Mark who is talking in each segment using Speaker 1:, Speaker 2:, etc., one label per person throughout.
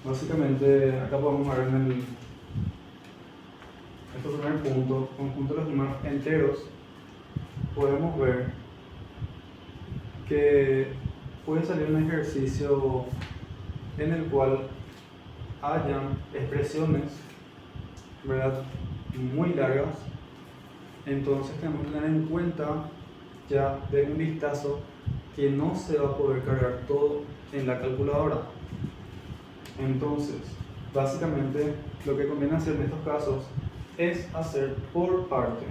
Speaker 1: Básicamente, acá podemos ver en este primer punto, conjunto de los números enteros, podemos ver que puede salir un ejercicio en el cual hayan expresiones, ¿verdad?, muy largas. Entonces tenemos que tener en cuenta ya de un vistazo que no se va a poder cargar todo en la calculadora. Entonces, básicamente lo que conviene hacer en estos casos es hacer por partes.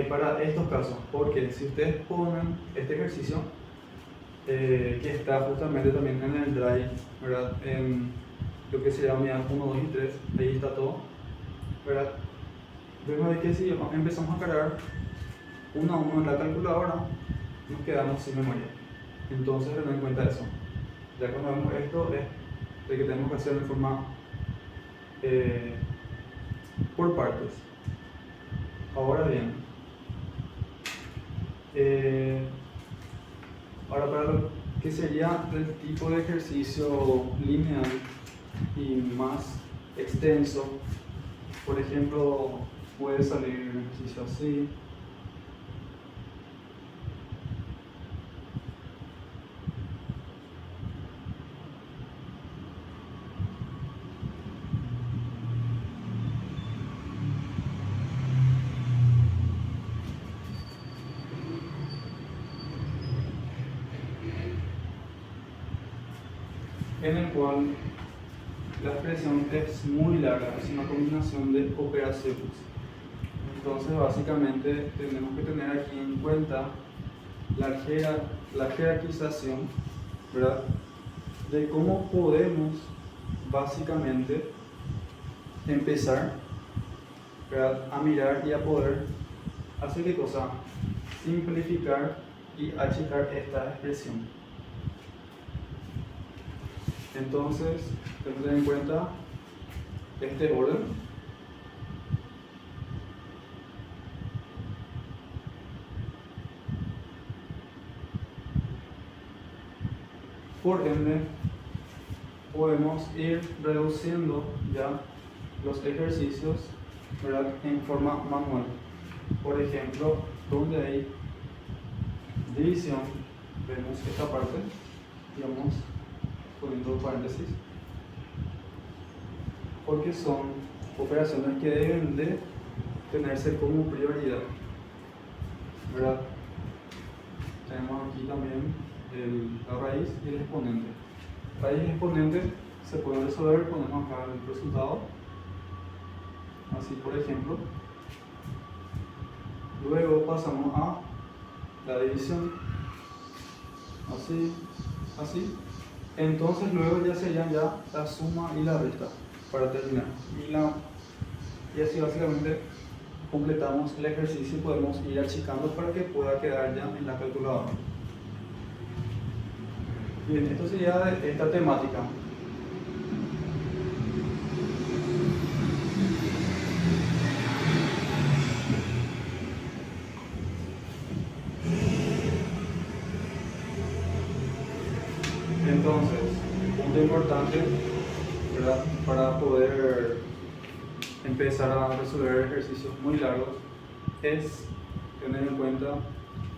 Speaker 1: Para estos casos, porque si ustedes ponen este ejercicio, que está justamente también en el Drive, ¿verdad?, en lo que sería unidad 1, 2 y 3, ahí está todo, ¿verdad? Vemos de que si empezamos a cargar uno a uno en la calculadora, nos quedamos sin memoria. Entonces, tengan en cuenta eso. Ya cuando vemos esto, es de que tenemos que hacer de forma por partes. Ahora bien, ahora para lo que sería el tipo de ejercicio lineal y más extenso, por ejemplo, puede salir un ejercicio así. En el cual la expresión es muy larga, es una combinación de operaciones. Entonces, básicamente, tenemos que tener aquí en cuenta la jerarquización, ¿verdad?, de cómo podemos básicamente empezar, ¿verdad?, a mirar y a poder hacer qué cosa, simplificar y achicar esta expresión. Entonces, tenemos que tener en cuenta este orden. Por ende, podemos ir reduciendo ya los ejercicios, ¿verdad?, en forma manual. Por ejemplo, donde hay división, vemos esta parte, digamos, poniendo paréntesis, porque son operaciones que deben de tenerse como prioridad, ¿verdad? Tenemos aquí también la raíz y el exponente. Raíz y exponente se pueden resolver, ponemos acá el resultado, así por ejemplo. Luego pasamos a la división, así, así. Entonces luego ya serían ya la suma y la resta para terminar. Y así básicamente completamos el ejercicio y podemos ir achicando para que pueda quedar ya en la calculadora. Bien, esto sería de esta temática. Entonces, punto importante, ¿verdad?, para poder empezar a resolver ejercicios muy largos es tener en cuenta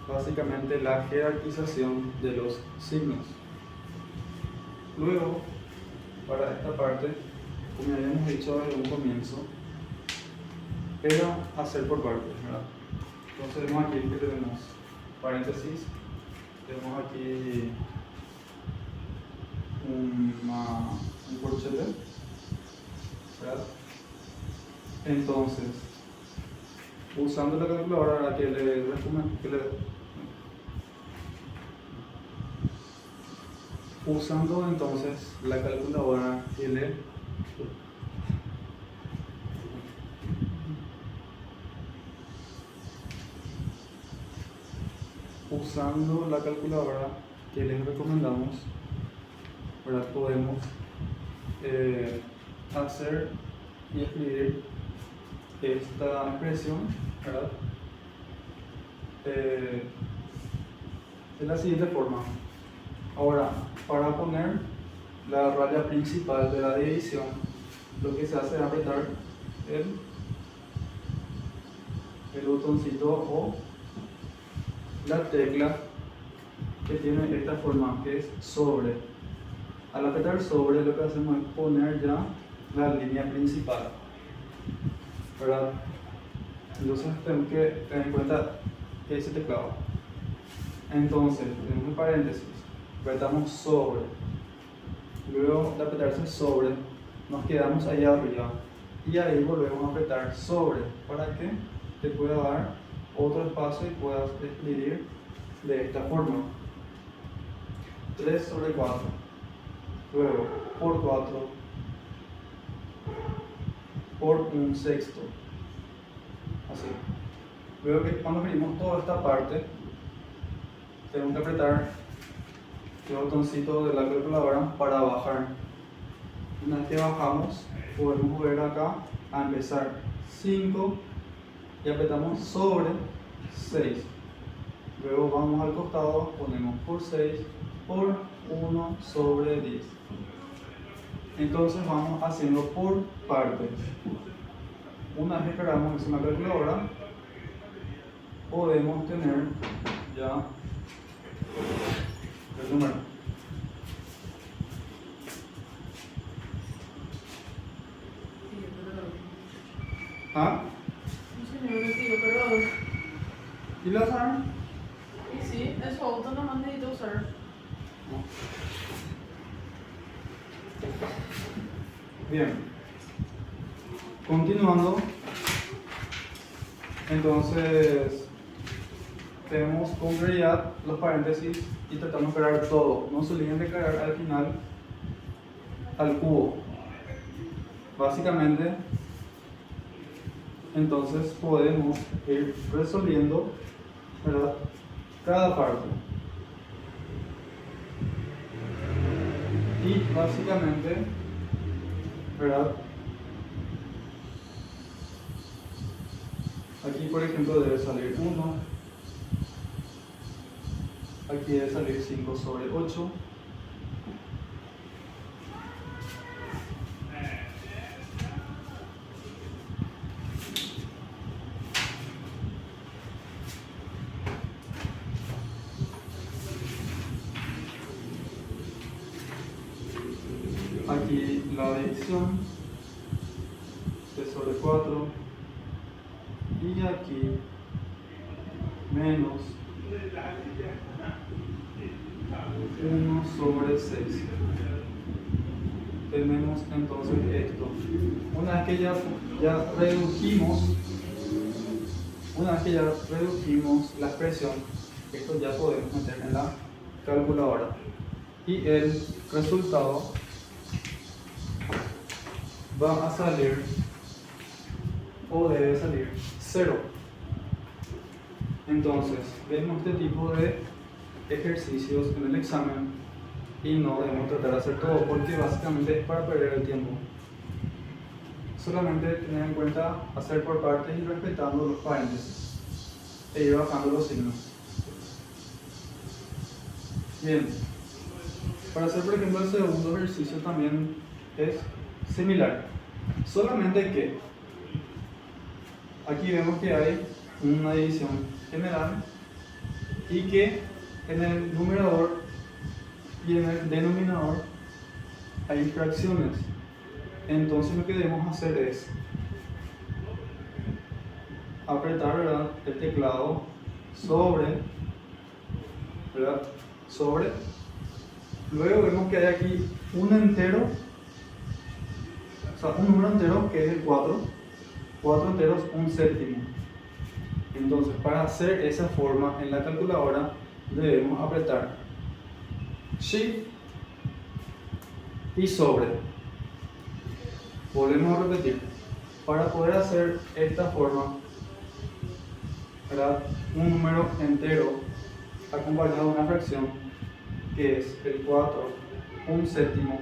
Speaker 1: básicamente la jerarquización de los signos. Luego, para esta parte, como habíamos dicho desde un comienzo, era hacer por partes, ¿verdad? Entonces vemos aquí que tenemos paréntesis, tenemos aquí un corchete, ¿verdad? Entonces, usando la calculadora que le usando entonces la calculadora que le usando la calculadora que les recomendamos, ¿verdad?, podemos hacer y escribir esta expresión, ¿verdad?, de la siguiente forma. Ahora, para poner la raya principal de la división, lo que se hace es apretar el botoncito o la tecla que tiene esta forma, que es sobre. Al apretar sobre, lo que hacemos es poner ya la línea principal, ¿verdad? Entonces tenemos que tener en cuenta que ese teclado. Entonces, tenemos un paréntesis, apretamos sobre, luego de apretarse sobre, nos quedamos allá arriba y ahí volvemos a apretar sobre para que te pueda dar otro espacio y puedas escribir de esta forma: 3/4, luego por 4 por 1/6, así. Luego que cuando abrimos toda esta parte, tenemos que apretar el botoncito de la calculadora para bajar. Una vez que bajamos, podemos volver acá a empezar 5 y apretamos sobre 6. Luego vamos al costado, ponemos por 6 por 1/10. Entonces vamos haciendo por partes. Una vez que cargamos en la calculadora, podemos tener ya el número. ¿Ah?
Speaker 2: No señor, retiro, perdón.
Speaker 1: ¿Y la usar?
Speaker 2: Y sí, eso auto nomás necesito usar.
Speaker 1: Bien. Continuando. Entonces, tenemos con prioridad los paréntesis y tratamos de cargar todo. No se olviden de cargar al final al cubo. Básicamente, entonces podemos ir resolviendo, ¿verdad?, cada parte. Y básicamente, ¿verdad?, aquí por ejemplo debe salir 1, aquí debe salir 5/8, aquí la división 3/4 y aquí menos 1/6. Tenemos entonces esto. Una vez que ya redujimos la expresión, esto ya podemos meter en la calculadora y el resultado va a salir, o debe salir, 0. Entonces, vemos este tipo de ejercicios en el examen y no debemos tratar de hacer todo porque básicamente es para perder el tiempo. Solamente tener en cuenta hacer por partes y respetando los paréntesis e ir bajando los signos. Bien, para hacer por ejemplo el segundo ejercicio también es similar, solamente que aquí vemos que hay una división general y que en el numerador y en el denominador hay fracciones. Entonces lo que debemos hacer es apretar, ¿verdad?, el teclado sobre, ¿verdad?, sobre. Luego vemos que hay aquí un entero, o sea, un número entero que es el 4. 4 enteros, 1/7. Entonces, para hacer esa forma en la calculadora, debemos apretar Shift y sobre. Volvemos a repetir. Para poder hacer esta forma, ¿verdad?, un número entero acompañado de una fracción que es el 4, 1/7,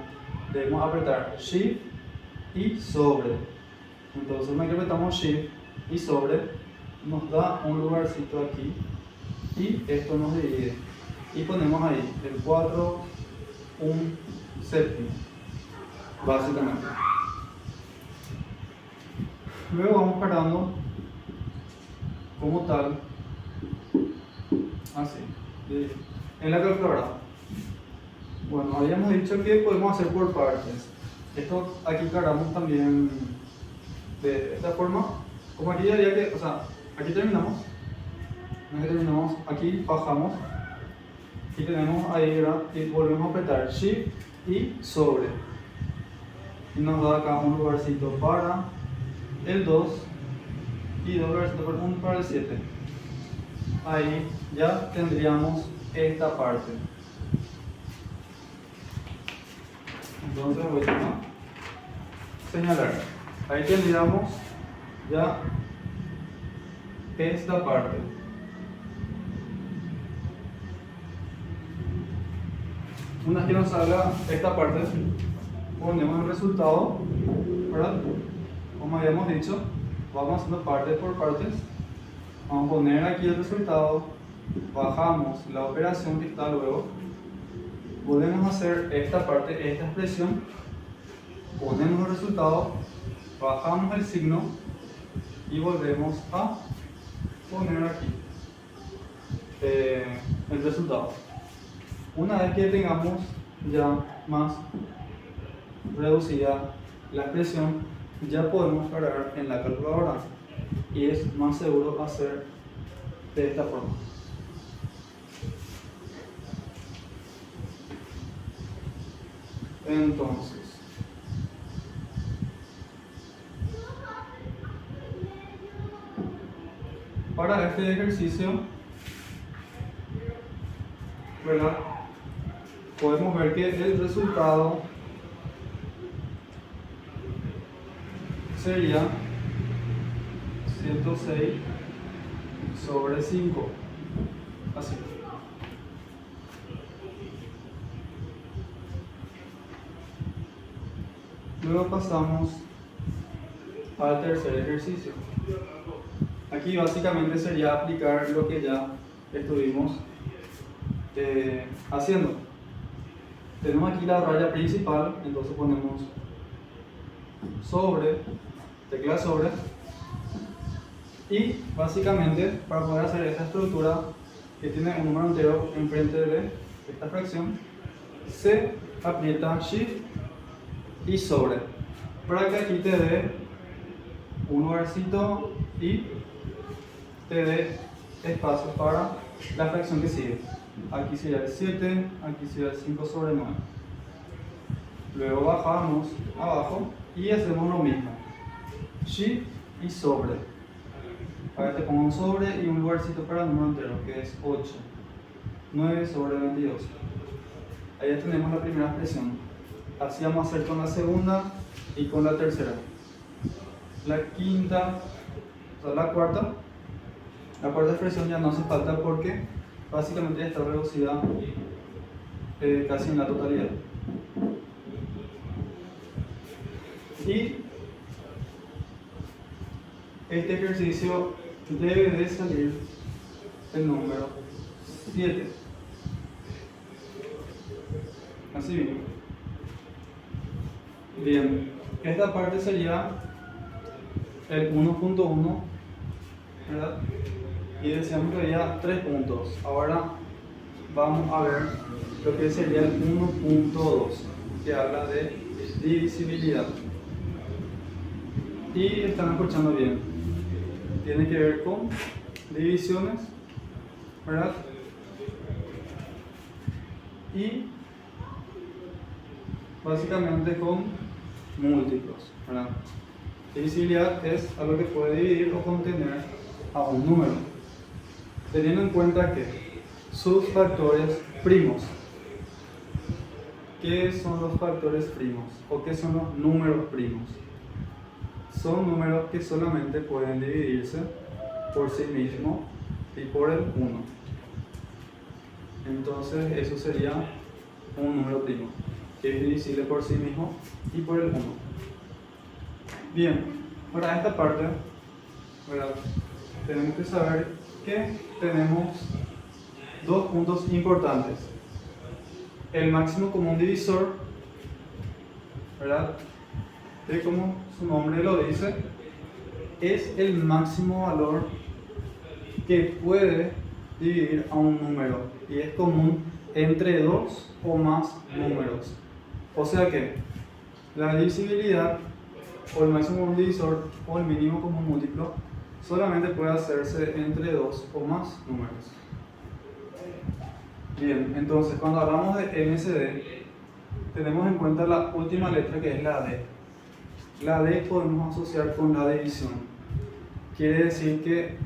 Speaker 1: debemos apretar Shift y sobre. Entonces, una vez que apretamos Shift y sobre, nos da un lugarcito aquí y esto nos divide. Y ponemos ahí el 4, séptimo, básicamente. Luego vamos parando como tal, así, en la calculadora. Bueno, habíamos dicho que podemos hacer por partes. Esto aquí cargamos también de esta forma. Como aquí ya había que, o sea, aquí terminamos. Aquí bajamos. Y tenemos ahí, ¿verdad? Y volvemos a apretar Shift y sobre. Y nos da acá un lugarcito para el 2 y dos lugarcitos para un para el 7. Ahí ya tendríamos esta parte. Entonces voy a señalar. Ahí tendríamos ya esta parte. Una vez que nos salga esta parte, ponemos el resultado, ¿verdad? Como habíamos dicho, vamos haciendo parte por partes. Vamos a poner aquí el resultado, bajamos la operación que está luego, volvemos a hacer esta parte, esta expresión, ponemos el resultado, bajamos el signo y volvemos a poner aquí el resultado. Una vez que tengamos ya más reducida la expresión, ya podemos cargar en la calculadora y es más seguro hacer de esta forma. Entonces, para este ejercicio, ¿verdad? Podemos ver que el resultado sería 106 sobre 5. Así. Luego pasamos al tercer ejercicio. Aquí básicamente sería aplicar lo que ya estuvimos haciendo. Tenemos aquí la raya principal, entonces ponemos sobre, tecla sobre, y básicamente para poder hacer esta estructura que tiene un número entero enfrente de esta fracción, se aprieta Shift y sobre, para que aquí te dé un lugarcito y te dé espacio para la fracción que sigue. Aquí sería el 7, aquí sería el 5 sobre 9. Luego bajamos abajo y hacemos lo mismo. Shift y sobre. Ahora te pongo un sobre y un lugarcito para el número entero, que es 8. 9 sobre 22. Ahí ya tenemos la primera expresión. Así vamos a hacer con la segunda y con la tercera. La quinta, o sea, la cuarta expresión ya no hace falta porque básicamente ya está reducida casi en la totalidad. Y este ejercicio debe de salir el número 7. Así bien. Bien, esta parte sería el 1.1, ¿verdad? Y decíamos que había 3 puntos. Ahora vamos a ver lo que sería el 1.2, que habla de divisibilidad. Y están escuchando bien. Tiene que ver con divisiones, ¿verdad? Y básicamente con múltiplos, ¿verdad? Divisibilidad es algo que puede dividir o contener a un número, teniendo en cuenta que sus factores primos. ¿Qué son los factores primos? ¿O qué son los números primos? Son números que solamente pueden dividirse por sí mismos y por el 1. Entonces eso sería un número primo, que es divisible por sí mismo y por el 1. Bien, para esta parte, ¿verdad? Tenemos que saber que tenemos dos puntos importantes. El máximo común divisor ¿verdad? Que como su nombre lo dice, es el máximo valor que puede dividir a un número y es común entre dos o más números. O sea que la divisibilidad o el máximo común divisor o el mínimo común múltiplo solamente puede hacerse entre dos o más números. Bien, entonces cuando hablamos de MSD tenemos en cuenta la última letra, que es la D. La D podemos asociar con la división. Quiere decir que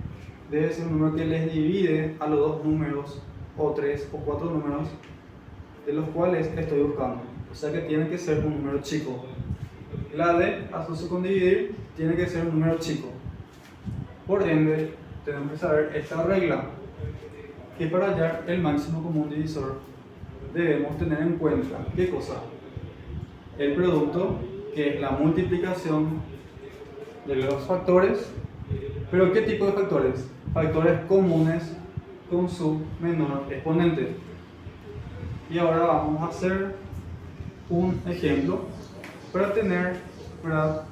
Speaker 1: debe ser un número que les divide a los dos números o tres o cuatro números de los cuales estoy buscando. O sea que tiene que ser un número chico. La D asocio con dividir, tiene que ser un número chico. Por ende, tenemos que saber esta regla, que para hallar el máximo común divisor debemos tener en cuenta, ¿qué cosa? El producto, que es la multiplicación de los factores. ¿Pero qué tipo de factores? Factores comunes con su menor exponente. Y ahora vamos a hacer un ejemplo para tener, ¿verdad?,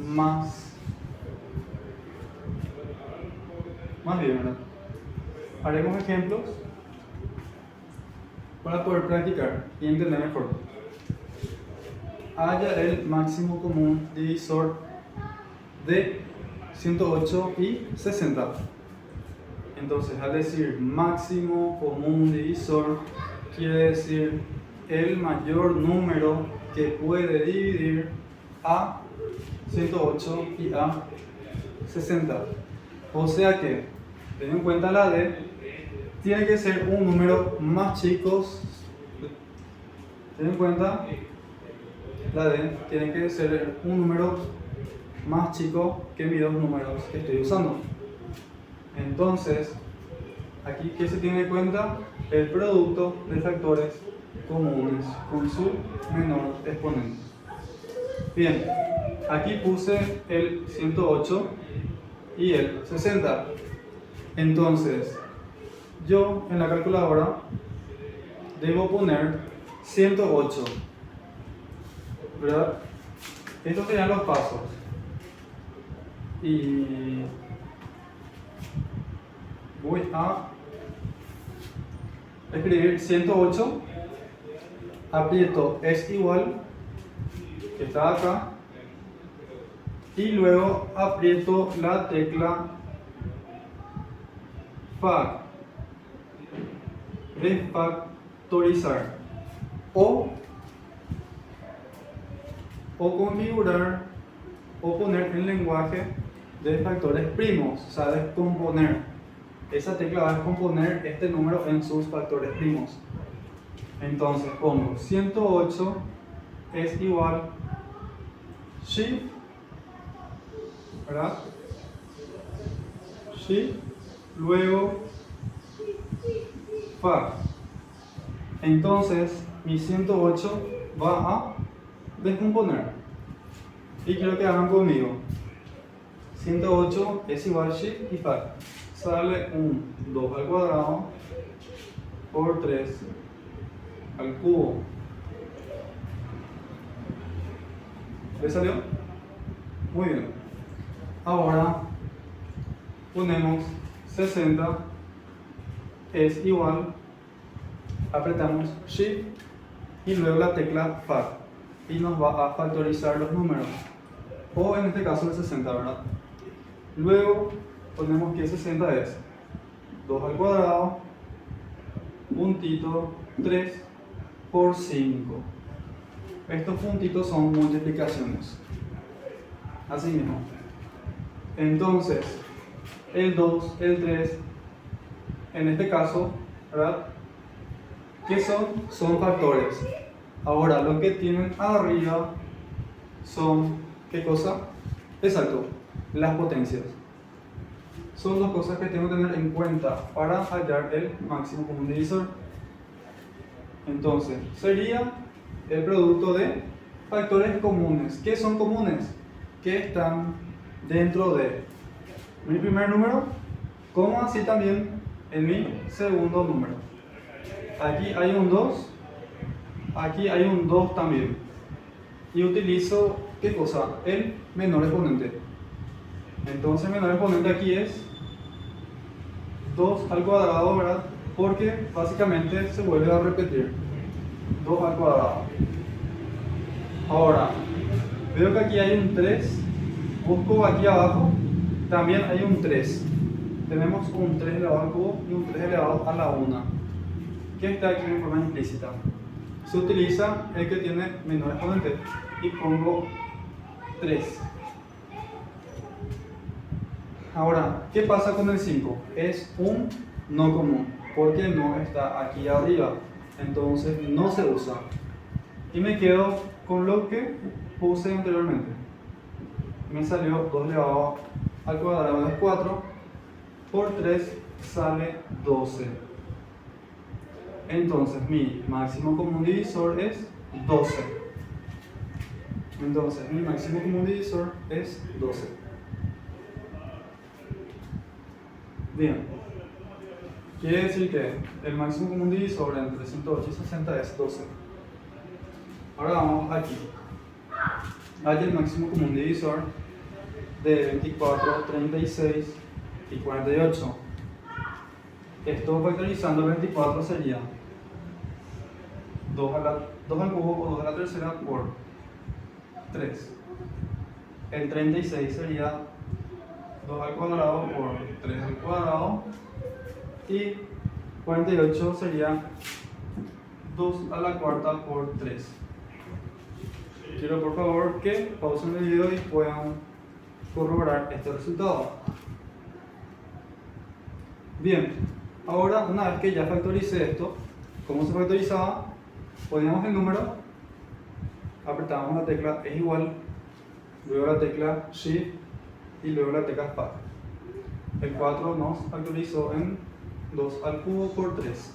Speaker 1: más bien, ¿verdad? Haremos ejemplos para poder practicar y entender mejor. Halla el máximo común divisor de 108 y 60. Entonces, al decir máximo común divisor, quiere decir el mayor número que puede dividir a 108 y a 60. O sea que, ten en cuenta la D, tiene que ser un número más chico. Ten en cuenta la D, tiene que ser un número más chico que mis dos números que estoy usando. Entonces, aquí, ¿qué se tiene en cuenta? El producto de factores comunes con su menor exponente. Bien, aquí puse el 108 y el 60. Entonces, yo en la calculadora debo poner 108, ¿verdad? Estos serían los pasos. Y voy a escribir 108, aprieto es igual, que está acá, y luego aprieto la tecla fac de factorizar o configurar o poner en lenguaje de factores primos, o sea, descomponer. Esa tecla va a descomponer este número en sus factores primos. Entonces pongo 108 es igual shift, ¿verdad? Shift, luego fac. Entonces mi 108 va a descomponer. Y quiero que hagan conmigo. 108 es igual shift y fac. Sale un 2 al cuadrado por 3 al cubo. ¿Le salió? Muy bien. Ahora ponemos 60 es igual, apretamos shift y luego la tecla fac y nos va a factorizar los números, o en este caso el 60, ¿verdad? Luego ponemos que 60 es 2 al cuadrado, puntito 3 por 5. Estos puntitos son multiplicaciones. Así mismo. Entonces, el 2, el 3, en este caso, ¿verdad?, ¿qué son? Son factores. Ahora, lo que tienen arriba son, ¿qué cosa? Exacto, las potencias. Son dos cosas que tengo que tener en cuenta para hallar el máximo común divisor. Entonces, sería el producto de factores comunes. ¿Qué son comunes? Que están dentro de mi primer número, como así también en mi segundo número. Aquí hay un 2, aquí hay un 2 también. y utilizo, ¿qué cosa? El menor exponente. Entonces el menor exponente aquí es 2 al cuadrado, ¿verdad? Porque básicamente se vuelve a repetir 2 al cuadrado. Ahora, veo que aquí hay un 3, busco aquí abajo, también hay un 3. Tenemos un 3 elevado al cubo y un 3 elevado a la 1, que está aquí en forma implícita. Se utiliza el que tiene menor exponente y pongo 3. Ahora, ¿qué pasa con el 5? Es un no común, porque no está aquí arriba, entonces no se usa. Y me quedo con lo que puse anteriormente. Me salió 2 elevado al cuadrado es 4, por 3 sale 12. Entonces mi máximo común divisor es 12. Entonces mi máximo común divisor es 12. Bien. Quiere decir que el máximo común divisor entre 108 y 60 es 12. Ahora vamos aquí. Hay el máximo común divisor de 24, 36 y 48. Esto factorizando 24 sería 2 al cubo o 2 a la tercera por 3. El 36 sería 2 al cuadrado por 3 al cuadrado. Y 48 sería 2 a la cuarta por 3. Quiero por favor que pausen el video y puedan corroborar este resultado. Bien, ahora una vez que ya factoricé esto, ¿cómo se factorizaba? Poníamos el número, apretábamos la tecla es igual, luego la tecla Shift y luego la tecla Spac. El 4 nos factorizó en 2 al cubo por 3.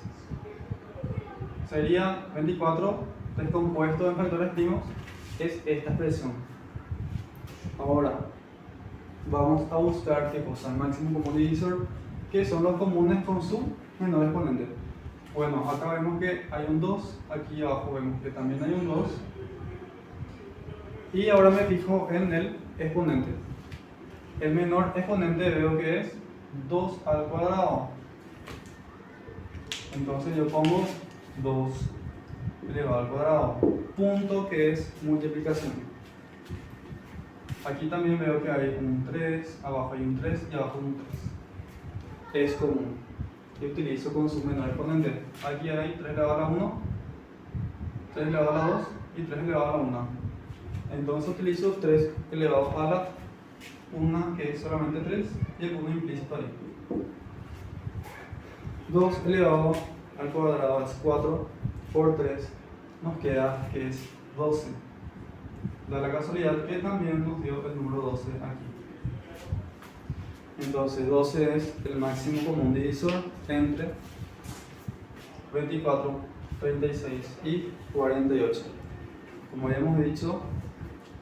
Speaker 1: Sería 24 descompuesto en factores primos, es esta expresión. Ahora, vamos a buscar qué cosa, el máximo común divisor, que son los comunes con su menor exponente. Bueno, acá vemos que hay un 2, aquí abajo vemos que también hay un 2. Y ahora me fijo en el exponente. El menor exponente veo que es 2 al cuadrado. Entonces yo pongo 2 elevado al cuadrado, punto que es multiplicación. Aquí también veo que hay un 3, abajo hay un 3 y abajo un 3. Es común. Y utilizo con su menor exponente. Aquí hay 3 elevado a la 1, 3 elevado a la 2 y 3 elevado a la 1. Entonces utilizo 3 elevado a la 1, que es solamente 3, y el 1 implícito ahí. 2 elevado al cuadrado es 4 por 3, nos queda que es 12. Da la casualidad que también nos dio el número 12 aquí. Entonces 12 es el máximo común divisor entre 24, 36 y 48. Como ya hemos dicho,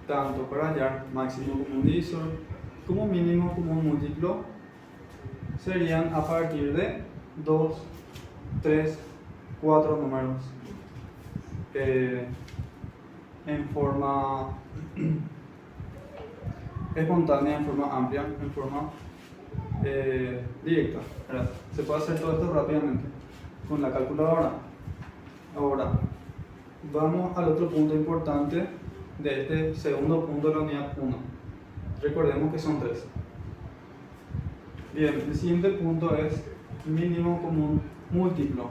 Speaker 1: tanto para hallar máximo común divisor como mínimo común múltiplo serían a partir de 2, 3, 4 números en forma espontánea, en forma amplia, en forma directa, ¿verdad? Se puede hacer todo esto rápidamente con la calculadora. Ahora, vamos al otro punto importante de este segundo punto de la unidad 1. Recordemos que son 3. Bien, el siguiente punto es mínimo común múltiplo.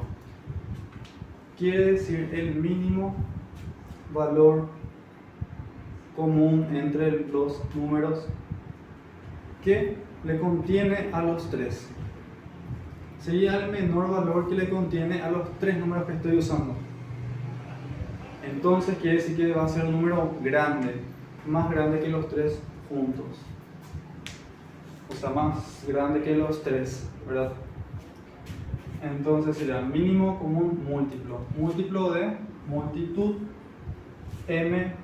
Speaker 1: Quiere decir el mínimo valor común entre los números que le contiene a los 3. Sería el menor valor que le contiene a los 3 números que estoy usando. Entonces quiere decir que va a ser un número grande, más grande que los 3 juntos. O sea, más grande que los 3, ¿verdad? Entonces sería mínimo común múltiplo. Múltiplo de multitud m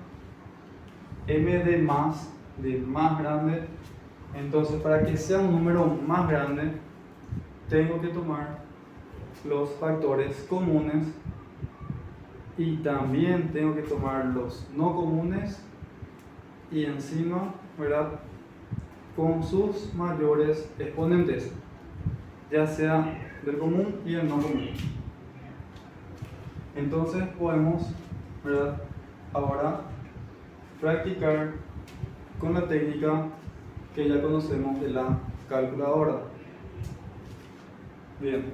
Speaker 1: de más grande. Entonces, para que sea un número más grande, tengo que tomar los factores comunes Y también tengo que tomar los no comunes y encima, ¿verdad?, con sus mayores exponentes, ya sea del común y el no común. Entonces podemos, ¿verdad?, ahora practicar con la técnica que ya conocemos de la calculadora. Bien,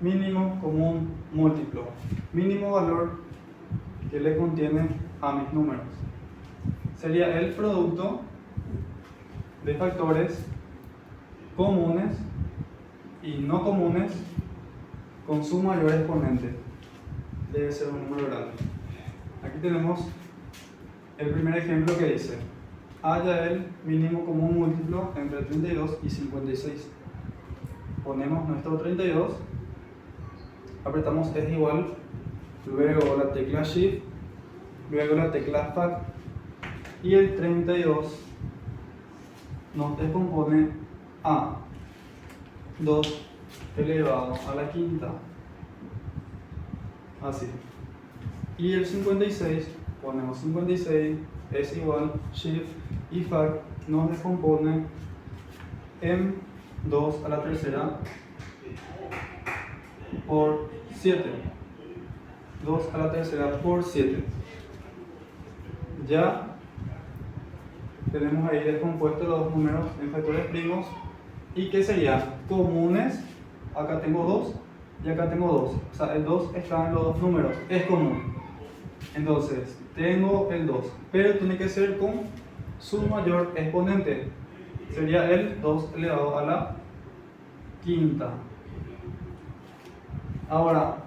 Speaker 1: mínimo común múltiplo. Mínimo valor que le contiene a mis números sería el producto de factores comunes y no comunes con su mayor exponente. Debe ser un número grande. Aquí tenemos el primer ejemplo que dice: halla el mínimo común múltiplo entre 32 y 56. Ponemos nuestro 32, apretamos es igual, luego la tecla Shift, luego la tecla Fact, y el 32 nos descompone a 2 elevado a la quinta, así. Y el 56, ponemos 56 es igual, Shift y Fact nos descompone en 2 a la tercera por 7. 2 a la tercera por 7. Ya tenemos ahí descompuestos los dos números en factores primos. ¿Y qué sería? Comunes. Acá tengo 2 y acá tengo 2. O sea, el 2 está en los dos números. Es común. Entonces, tengo el 2. Pero tiene que ser con su mayor exponente. Sería el 2 elevado a la quinta. Ahora,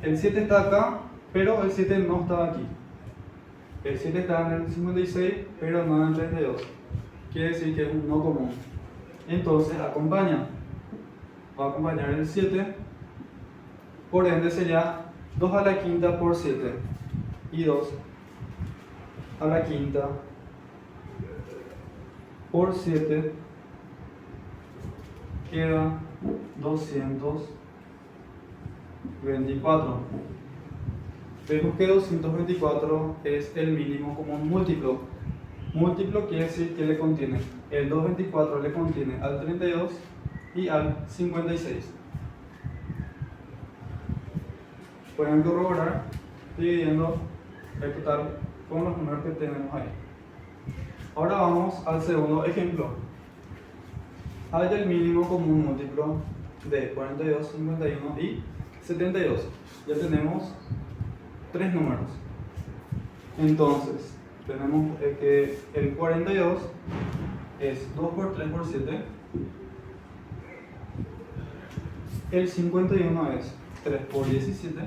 Speaker 1: el 7 está acá, pero el 7 no está aquí. El 7 está en el 56, pero no en el 32. Quiere decir que es un no común. Entonces, acompaña. Va a acompañar el 7. Por ende, sería 2 a la quinta por 7. Y 2 a la quinta por 7 queda 224. Vemos que 224 es el mínimo común múltiplo. Múltiplo quiere decir que le contiene, el 224 le contiene al 32 y al 56. Pueden corroborar dividiendo el total con los números que tenemos ahí. Ahora vamos al segundo ejemplo. Halla el mínimo común múltiplo de 42, 51 y 72. Ya tenemos tres números. Entonces, tenemos que el 42 es 2 por 3 por 7. El 51 es 3 por 17.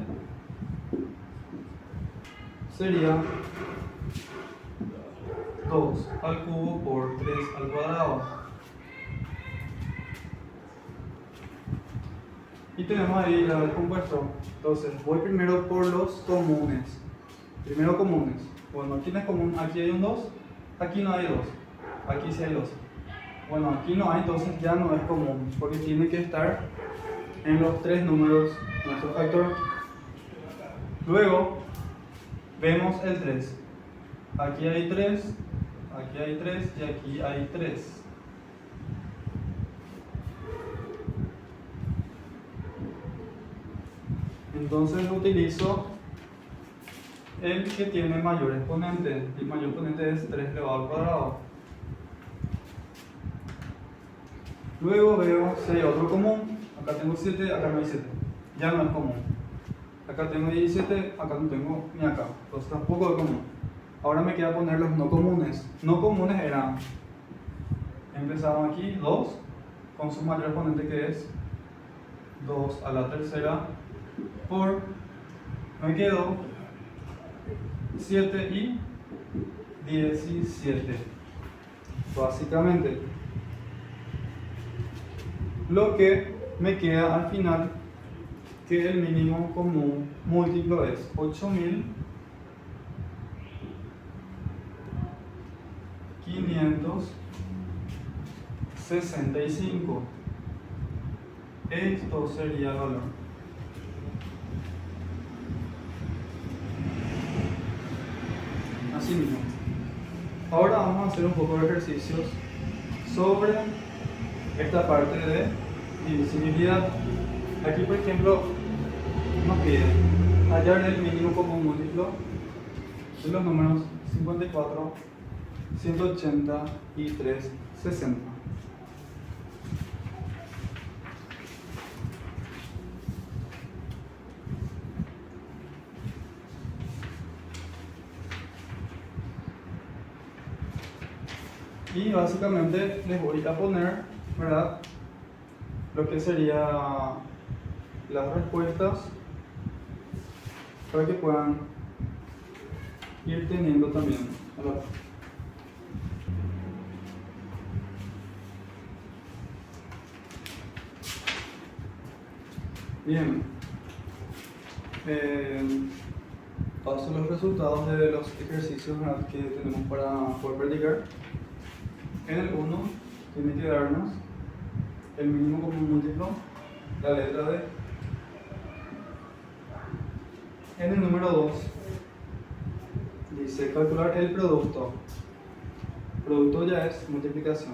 Speaker 1: Sería 2 al cubo por 3 al cuadrado. Y tenemos ahí la descompuesto. Entonces, voy primero por los comunes. Primero comunes. Bueno, aquí no es común, aquí hay un 2, aquí no hay 2, aquí sí hay 2. Bueno, aquí no hay, entonces ya no es común, porque tiene que estar en los tres números nuestro factor. Luego, vemos el 3. Aquí hay 3, aquí hay 3 y aquí hay 3. Entonces utilizo el que tiene mayor exponente. El mayor exponente es 3 elevado al cuadrado. Luego veo si hay otro común. Acá tengo 7, acá no hay 7. Ya no es común. Acá tengo 17, acá no tengo ni acá. Entonces tampoco es común. Ahora me queda poner los no comunes. No comunes eran, empezaron aquí 2 con su mayor exponente, que es 2 a la tercera por, me quedó 7 y 17. Básicamente, lo que me queda al final, que el mínimo común múltiplo es 8565. Esto sería el valor. así mismo. Ahora vamos a hacer un poco de ejercicios sobre esta parte de divisibilidad. Aquí, por ejemplo, nos pide hallar el mínimo común múltiplo de los números 54, 180 y 360. Y básicamente les voy a poner, ¿verdad?, lo que sería las respuestas para que puedan ir teniendo también a la par. Bien, paso los resultados de los ejercicios, ¿verdad?, que tenemos para poder practicar. En el 1 tiene que darnos el mínimo común múltiplo, la letra D. En el número 2 dice calcular el producto. Producto ya es multiplicación.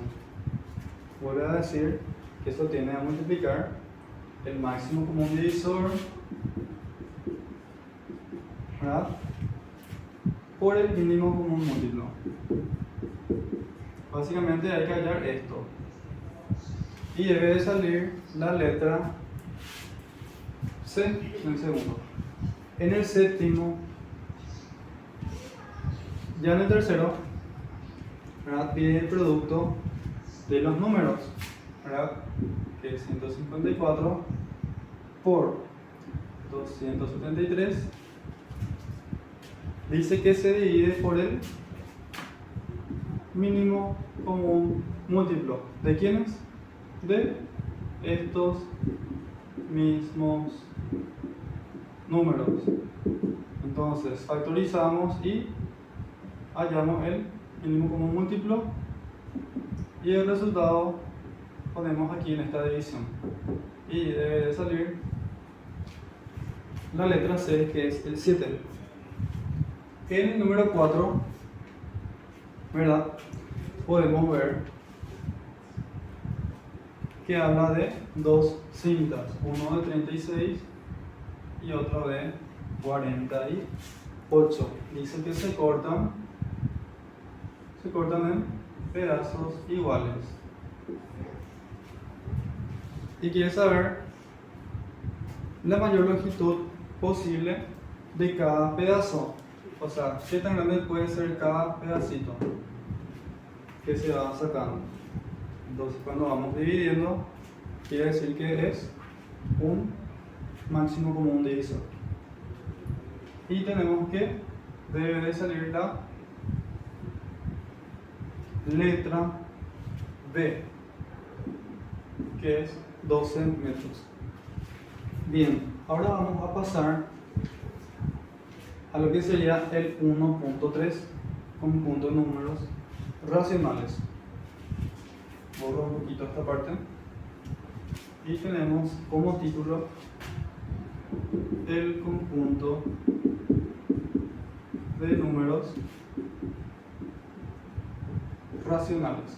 Speaker 1: Vuelve a decir que esto tiene a multiplicar el máximo común divisor, ¿verdad?, por el mínimo común múltiplo. Básicamente hay que hallar esto. Y debe de salir la letra C en el segundo. En el séptimo, ya en el tercero, ¿verdad?, pide el producto de los números, ¿verdad?, que es 154 por 273. Dice que se divide por el mínimo común múltiplo. ¿De quiénes? De estos mismos números. Entonces factorizamos y hallamos el mínimo común múltiplo y el resultado ponemos aquí en esta división y debe de salir la letra C, que es el 7. En el número 4, ¿verdad?, podemos ver que habla de dos cintas, uno de 36 y otro de 48. Dice que se cortan en pedazos iguales. Y quiere saber la mayor longitud posible de cada pedazo. O sea, qué tan grande puede ser cada pedacito que se va sacando. Entonces, cuando vamos dividiendo, quiere decir que es un máximo común divisor. Y tenemos que debe de salir la letra B, que es 12 metros. Bien, ahora vamos a pasar a lo que sería el 1.3, conjunto de números racionales. Borro un poquito esta parte y tenemos como título el conjunto de números racionales.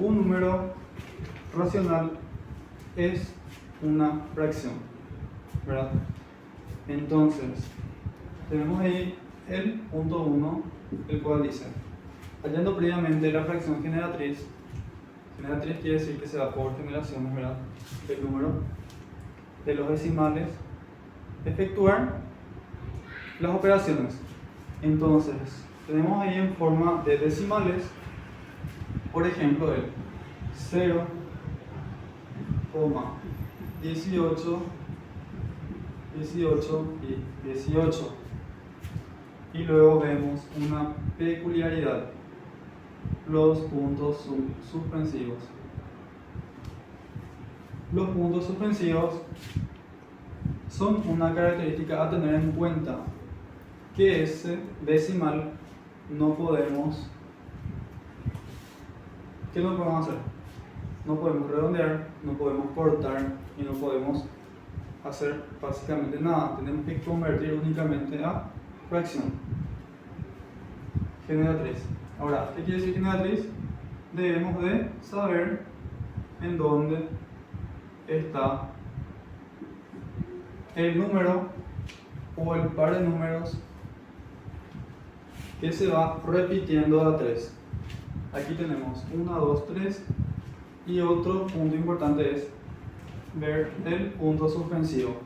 Speaker 1: Un número racional es una fracción, ¿verdad? Entonces, tenemos ahí el punto 1, el cual dice: hallando previamente la fracción generatriz quiere decir que se da por generaciones, ¿verdad?, el número de los decimales, efectuar las operaciones. Entonces, tenemos ahí en forma de decimales, por ejemplo, el 0,18, 18 y 18. Y luego vemos una peculiaridad: los puntos suspensivos. Los puntos suspensivos son una característica a tener en cuenta, que ese decimal no podemos, ¿qué no podemos hacer? No podemos redondear, no podemos cortar y no podemos hacer básicamente nada, tenemos que convertir únicamente a fracción. Generatriz. Ahora, ¿qué quiere decir generatriz? Debemos de saber en dónde está el número o el par de números que se va repitiendo a 3. Aquí tenemos 1, 2, 3 y otro punto importante es ver el punto suspensivo.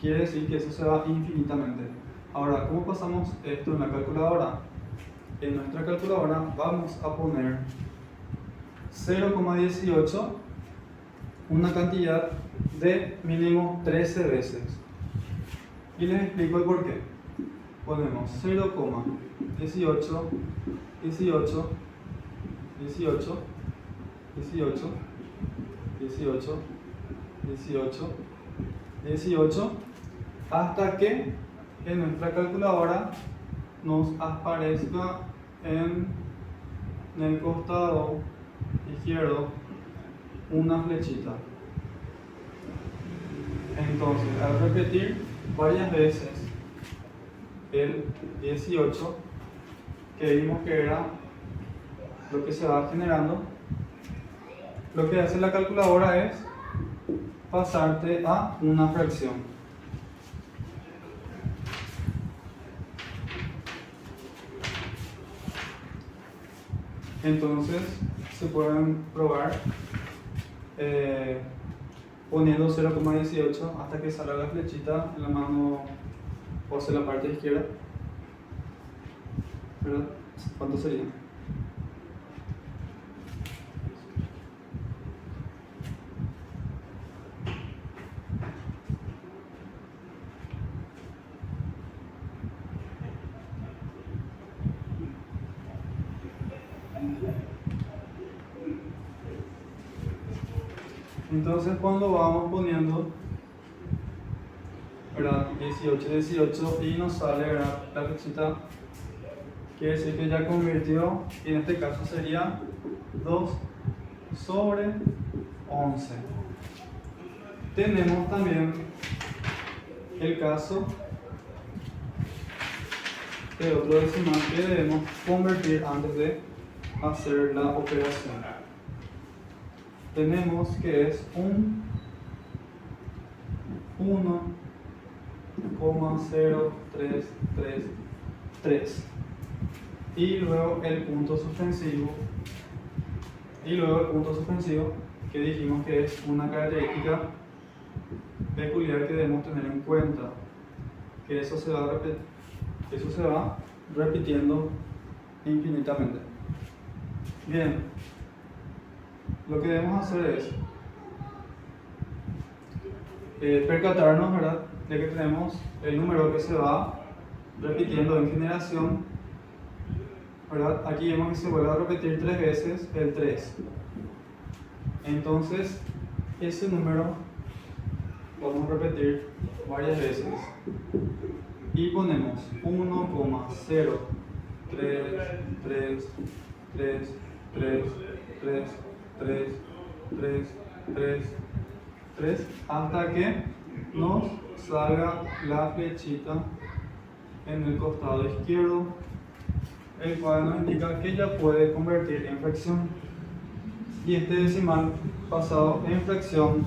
Speaker 1: Quiere decir que eso se va infinitamente. Ahora, ¿cómo pasamos esto en la calculadora? En nuestra calculadora vamos a poner 0,18, una cantidad de mínimo 13 veces. Y les explico el por qué. Ponemos 0,18, 18, 18, 18, 18, 18, 18, hasta que en nuestra calculadora nos aparezca en el costado izquierdo una flechita. Entonces, al repetir varias veces el 18, que vimos que era lo que se va generando, lo que hace la calculadora es pasarte a una fracción. Entonces se pueden probar poniendo 0,18 hasta que salga la flechita en la mano o hacia la parte izquierda. ¿Verdad? ¿Cuánto sería? Entonces cuando vamos poniendo, ¿verdad? 18, 18 y nos sale, ¿verdad?, la flechita, quiere decir que ya convirtió, y en este caso sería 2 sobre 11. Tenemos también el caso de otro decimal que debemos convertir antes de hacer la operación. Tenemos que es un 1,0333 y luego el punto suspensivo que dijimos que es una característica peculiar que debemos tener en cuenta, que eso se va repitiendo infinitamente. Bien, lo que debemos hacer es percatarnos, ¿verdad?, de que tenemos el número que se va repitiendo en generación, ¿verdad? Aquí vemos que se vuelve a repetir 3 veces el 3. Entonces, ese número vamos a repetir varias veces y ponemos 1,033333333 hasta que nos salga la flechita en el costado izquierdo, el cual nos indica que ya puede convertir en fracción. Y este decimal pasado en fracción,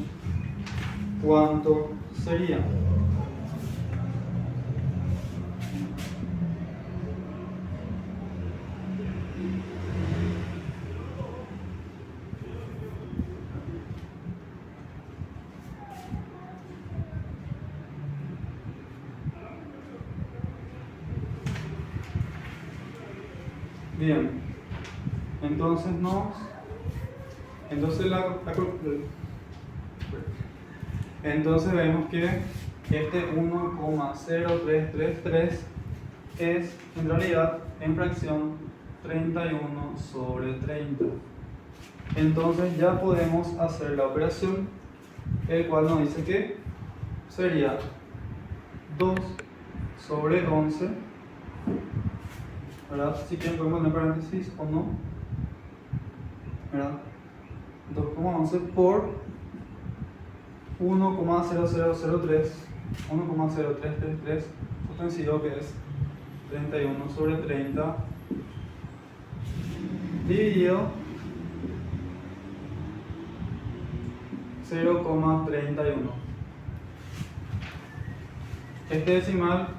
Speaker 1: ¿cuánto sería? Bien, entonces vemos que este 1,0333 es en realidad en fracción 31 sobre 30. Entonces ya podemos hacer la operación, el cual nos dice que sería 2 sobre 11, ¿verdad? Si quieren podemos poner paréntesis o no, ¿verdad? 2,11 por 1,0333 sustensivo, que es 31 sobre 30 dividido 0,31. Este decimal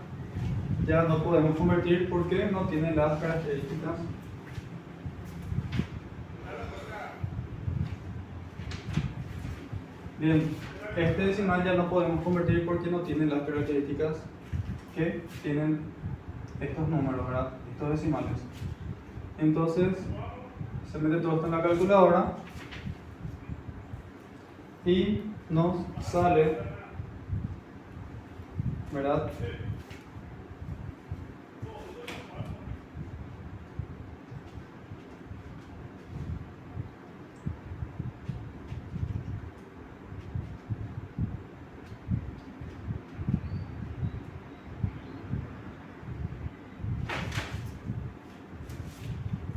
Speaker 1: ya no podemos convertir porque no tiene las características bien. Este decimal ya no podemos convertir porque no tiene las características que tienen estos números, ¿verdad? Estos decimales. Entonces se mete todo esto en la calculadora y nos sale, ¿verdad?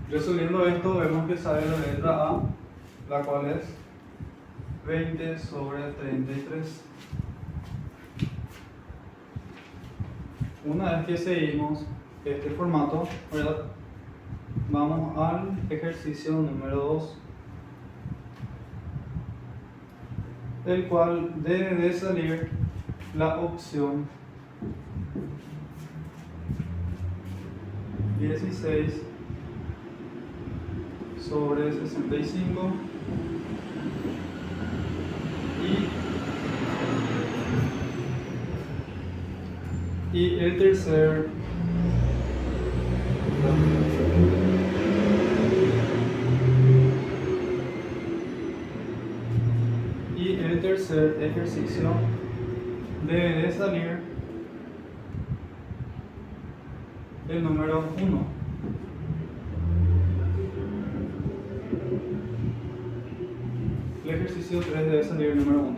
Speaker 1: Resolviendo esto, vemos que sale la letra A, la cual es 20 sobre 33. Una vez que seguimos este formato, ¿verdad?, vamos al ejercicio número 2, el cual debe de salir la opción 16 sobre 65 y el tercer ejercicio debe de salir el número 1. El ejercicio 3 debe salir el número 1.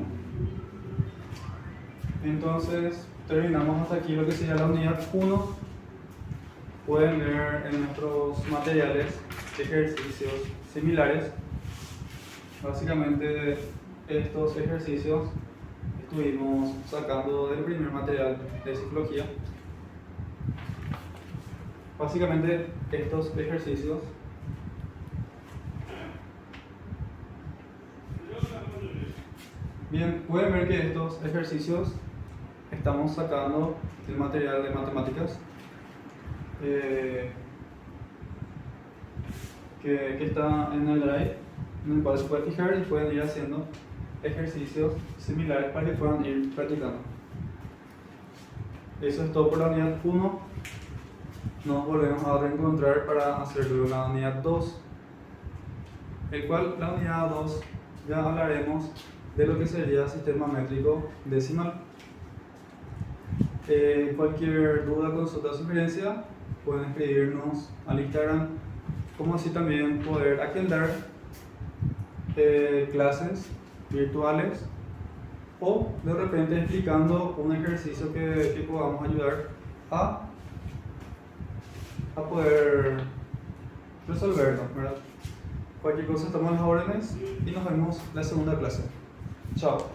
Speaker 1: Entonces terminamos hasta aquí lo que sería la unidad 1. Pueden ver en nuestros materiales ejercicios similares. Básicamente estos ejercicios estuvimos sacando del primer material de psicología. Básicamente estos ejercicios bien, pueden ver que estos ejercicios estamos sacando del material de matemáticas que está en el drive, en el cual se puede fijar y pueden ir haciendo ejercicios similares para que puedan ir practicando. Eso es todo por la unidad 1. Nos volvemos a reencontrar para hacerlo en la unidad 2, el cual la unidad 2 ya hablaremos de lo que sería sistema métrico decimal. Cualquier duda, consulta o sugerencia pueden escribirnos al Instagram, como así también poder agendar clases virtuales o de repente explicando un ejercicio que podamos ayudar a poder resolverlo, ¿verdad? Cualquier cosa estamos a las órdenes y nos vemos en la segunda clase. Chao.